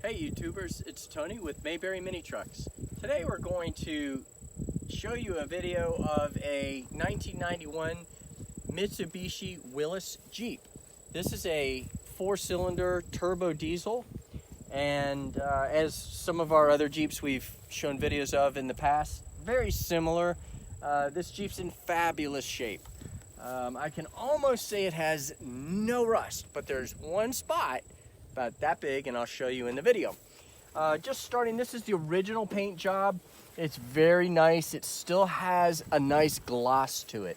Hey YouTubers, it's Tony with Mayberry Mini Trucks. Today we're going to show you a video of a 1991 Mitsubishi Willys Jeep. This is a 4-cylinder turbo diesel, and as some of our other Jeeps we've shown videos of in the past, very similar. This Jeep's in fabulous shape. I can almost say it has no rust, but there's one spot about that big, and I'll show you in the video. Just starting, this is the original paint job. It's very nice. It still has a nice gloss to it.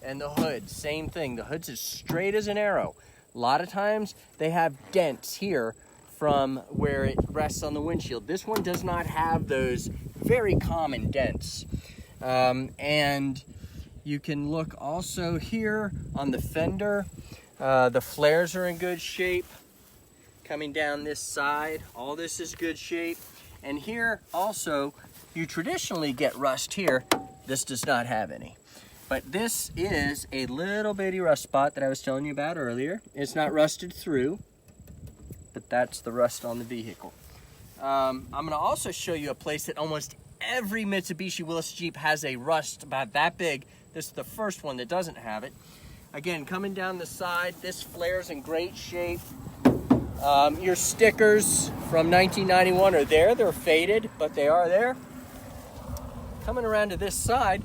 And the hood, same thing. The hood's as straight as an arrow. A lot of times they have dents here from where it rests on the windshield. This one does not have those very common dents. And you can look also here on the fender. The flares are in good shape. Coming down this side, all this is good shape. And here also, you traditionally get rust here. This does not have any. But this is a little bitty rust spot that I was telling you about earlier. It's not rusted through, but that's the rust on the vehicle. I'm gonna also show you a place that almost every Mitsubishi Willys Jeep has a rust about that big. This is the first one that doesn't have it. Again, coming down the side, this flare's in great shape. Your stickers from 1991 are there. They're faded, but they are there. Coming around to this side,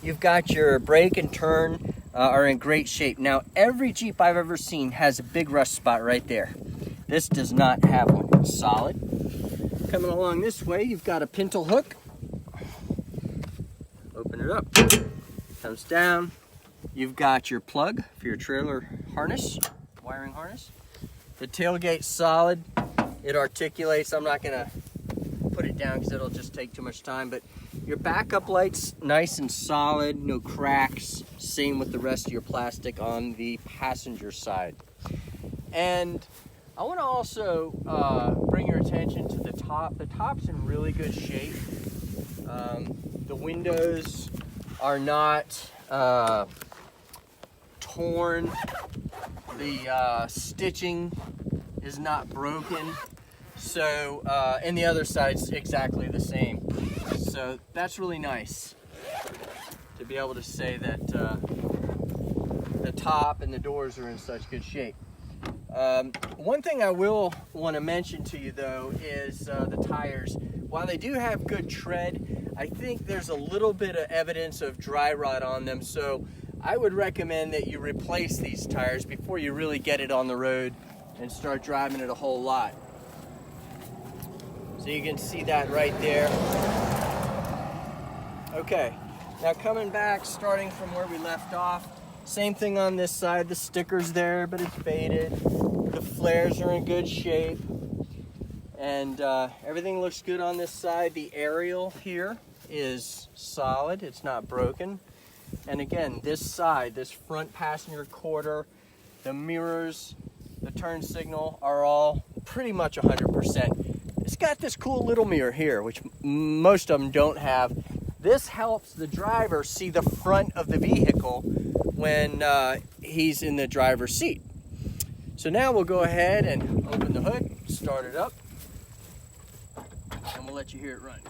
you've got your brake and turn are in great shape. Now, every Jeep I've ever seen has a big rust spot right there. This does not have one. It's solid. Coming along this way, you've got a pintle hook. Open it up. Comes down. You've got your plug for your trailer harness. Wiring harness. The tailgate's solid. It articulates. I'm not gonna put it down because it'll just take too much time, but your backup light's nice and solid, no cracks. Same with the rest of your plastic on the passenger side. And I want to also bring your attention to the top. The top's in really good shape. The windows are not torn. The stitching is not broken. So, and the other side's exactly the same. So that's really nice to be able to say that the top and the doors are in such good shape. One thing I will want to mention to you though is the tires. While they do have good tread, I think there's a little bit of evidence of dry rot on them. So I would recommend that you replace these tires before you really get it on the road and start driving it a whole lot. So you can see that right there. Okay, now coming back, starting from where we left off, same thing on this side. The sticker's there, but it's faded. The flares are in good shape. And everything looks good on this side. The aerial here is solid, it's not broken. And again, this side, this front passenger quarter, the mirrors, the turn signal are all pretty much 100%. It's got this cool little mirror here, which most of them don't have. This helps the driver see the front of the vehicle when he's in the driver's seat. So now we'll go ahead and open the hood, start it up, and we'll let you hear it run.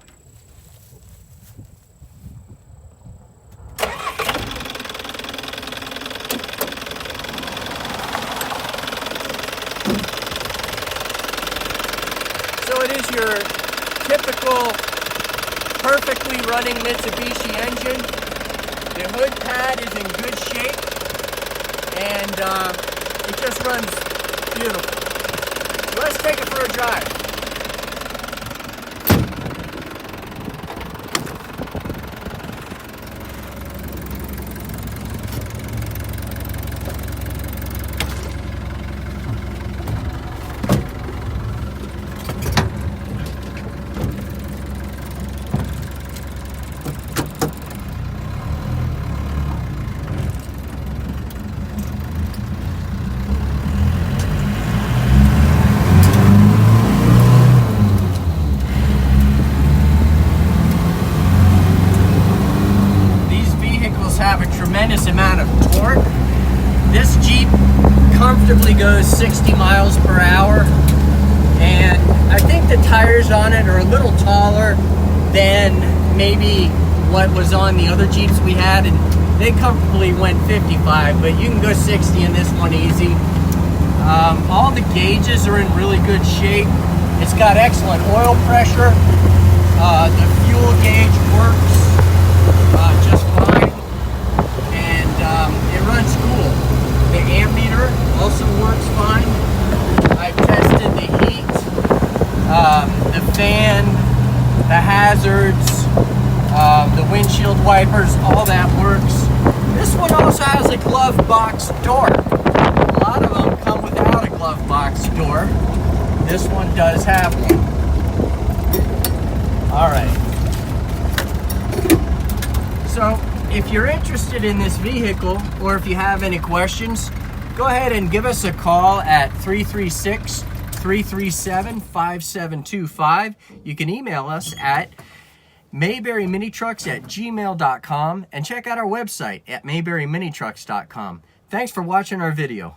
So it is your typical perfectly running Mitsubishi engine. The hood pad is in good shape, and it just runs beautiful. So let's take it for a drive. tremendous amount of torque. This Jeep comfortably goes 60 miles per hour And I think the tires on it are a little taller than maybe what was on the other Jeeps we had, and they comfortably went 55, but you can go 60 in this one easy. All the gauges are in really good shape. It's got excellent oil pressure. The fuel gauge works just fine, and it runs cool. The ammeter also works fine. I've tested the heat, the fan, the hazards, the windshield wipers, all that works. This one also has a glove box door. A lot of them come without a glove box door. This one does have one. All right. So if you're interested in this vehicle, or if you have any questions, go ahead and give us a call at 336-337-5725. You can email us at mayberryminitrucks@gmail.com and check out our website at mayberryminitrucks.com. Thanks for watching our video.